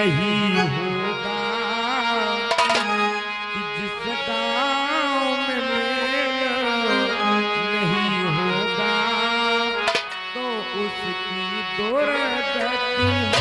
यही होगा कि जिस गाँव में मेल नहीं होगा तो उसकी दुर्गति होगी।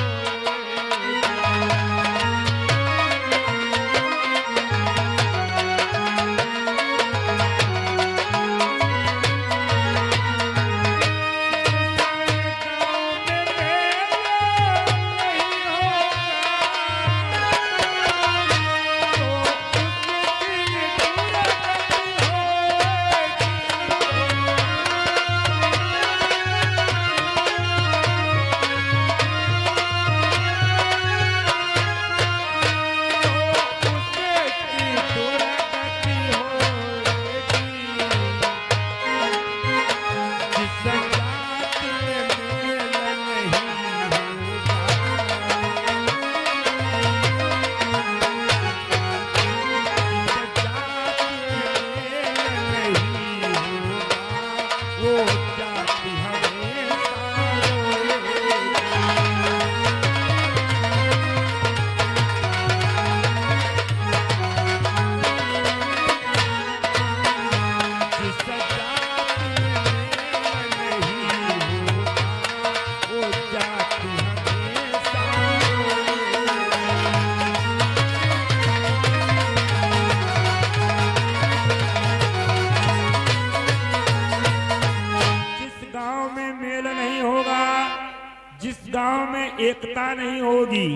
जिस गांव में एकता नहीं होगी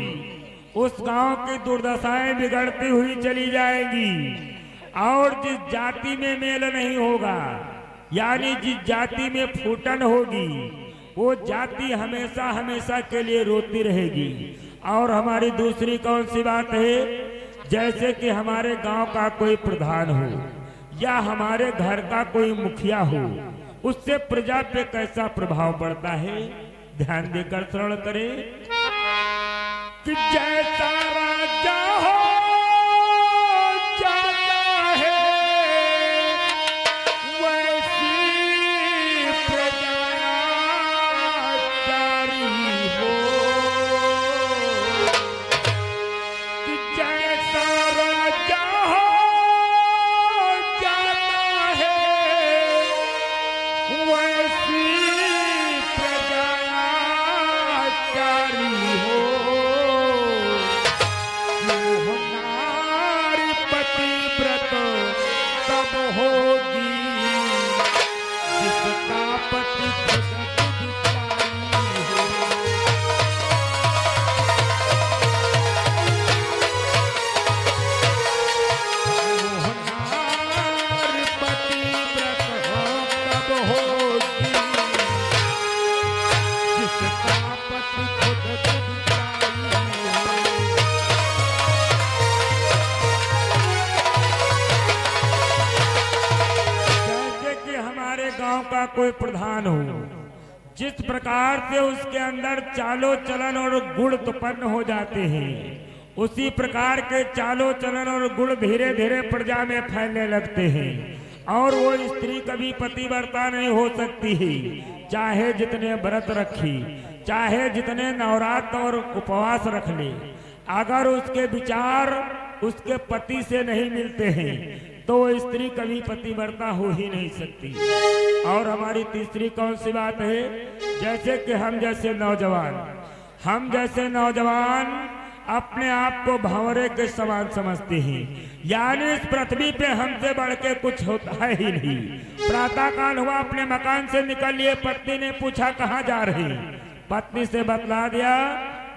उस गांव की दुर्दशाएं बिगड़ती हुई चली जाएगी। और जिस जाति में मेल नहीं होगा यानी जिस जाति में फूटन होगी वो जाति हमेशा हमेशा के लिए रोती रहेगी। और हमारी दूसरी कौन सी बात है, जैसे कि हमारे गांव का कोई प्रधान हो या हमारे घर का कोई मुखिया हो, उससे प्रजा पे कैसा प्रभाव पड़ता है, ध्यान देकर श्रवण करें कि जैसा राजा हो जाता है वैसी प्रजा जारी हो, कि जैसा राजा हो जाता है वैसी होगी जिसका पति गांव का कोई प्रधान हो, जिस प्रकार से उसके अंदर चालो चलन और गुण उत्पन्न हो जाते हैं, उसी प्रकार के चालो चलन और गुण धीरे धीरे प्रजा में फैलने लगते हैं। और वो स्त्री कभी पतिव्रता नहीं हो सकती है, चाहे जितने व्रत रखी, चाहे जितने नवरात्र और उपवास रख ले, अगर उसके विचार उसके पति से नहीं मिलते हैं तो वो स्त्री कभी पतिव्रता हो ही नहीं सकती। और हमारी तीसरी कौन सी बात है, जैसे कि हम जैसे नौजवान अपने आप को भंवरे के समान समझते हैं, यानी इस पृथ्वी पे हमसे बढ़ के कुछ होता है ही नहीं। प्रातः काल हुआ, अपने मकान से निकल लिए, पत्नी ने पूछा कहाँ जा रही, पत्नी से बतला दिया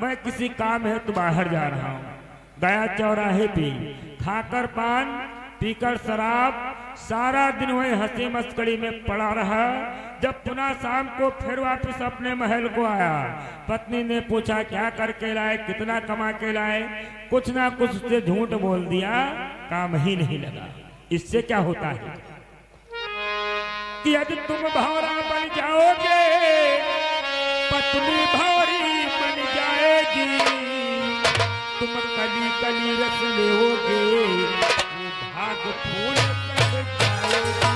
मैं किसी काम है तो बाहर जा रहा हूँ। गया चौराहे पे, खाकर पान पीकर शराब, सारा दिन वही हंसी मस्करी में पड़ा रहा। जब पुनः शाम को फिर वापस अपने महल को आया, पत्नी ने पूछा क्या करके लाए, कितना कमा के लाए, कुछ ना कुछ से झूठ बोल दिया, काम ही नहीं लगा। इससे क्या होता है कि यदि तुम भौरा बन जाओगे पत्नी भौरी बन जाएगी, तुम कली कली रस लोगे भाग फूल कर जाएगी।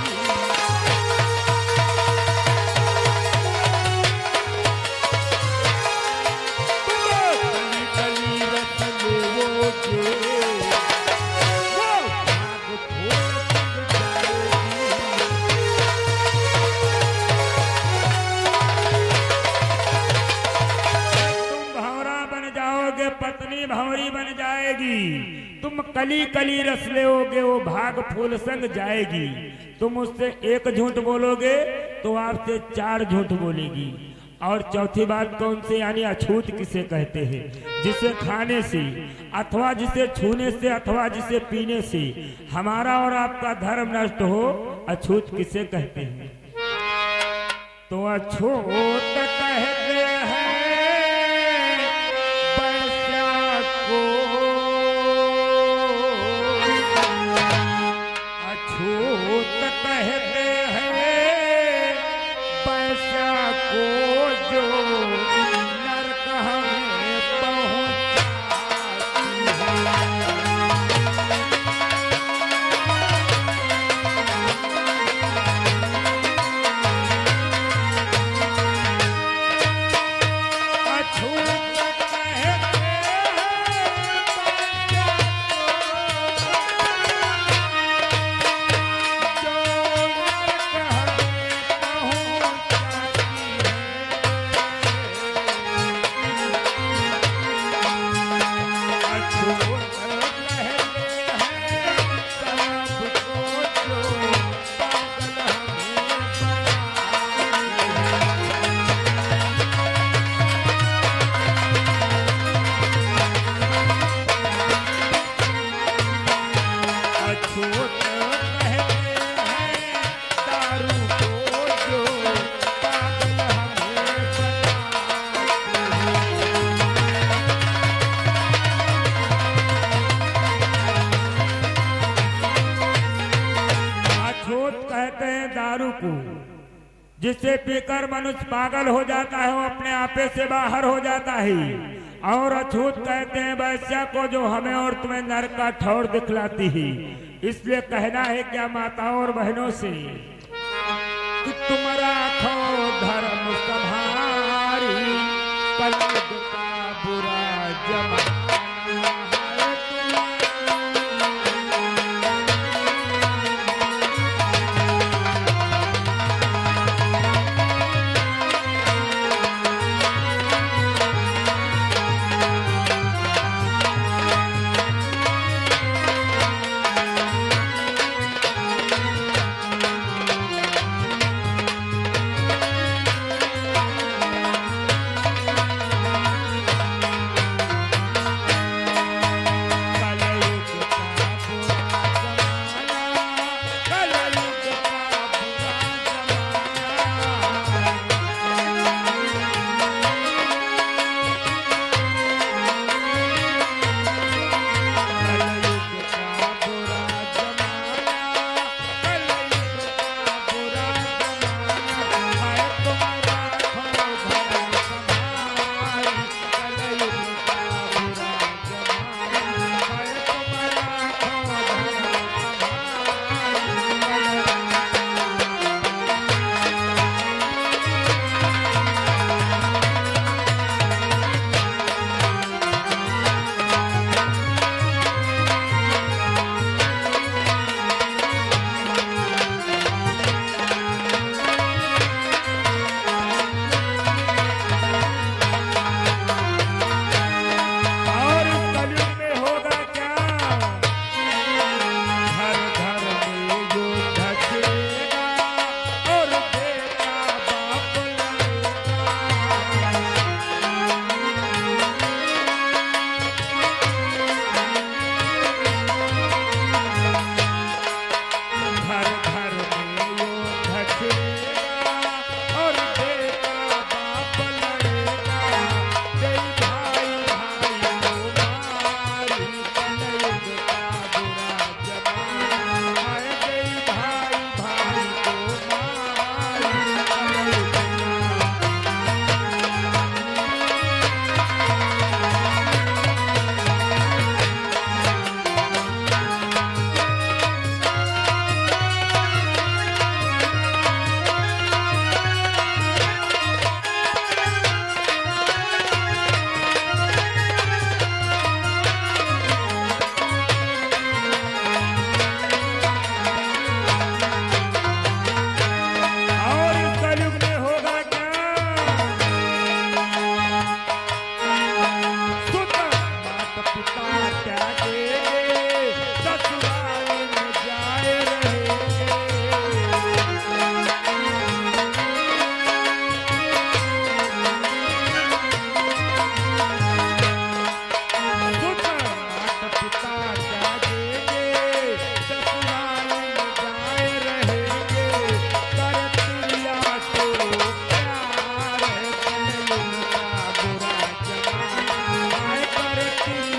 कली कली रस जाओगे पत्नी भंवरी बन जाएगी। तुम कली कली रस लोगे वो भाग फूल संग जाएगी। तुम उससे एक झूठ बोलोगे तो आपसे 4 झूठ बोलेगी। और चौथी बात कौन सी, यानी अछूत किसे कहते हैं? जिसे खाने से अथवा जिसे छूने से अथवा जिसे पीने से हमारा और आपका धर्म नष्ट हो, अछूत किसे कहते हैं? तो अछूत कहते हैं वैश्या को, अछूत कहते हैं वैश्या को जो नरक हमें पहुंचाती है। जिससे पीकर मनुष्य पागल हो जाता है, वो अपने आपे से बाहर हो जाता है। और अछूत कहते हैं वैश्या को जो हमें और तुम्हें नरक का ठौर दिखलाती है। इसलिए कहना है क्या माताओं और बहनों से कि तुम राखो धर्म संभारी, कलयुग का बुरा जमाना। की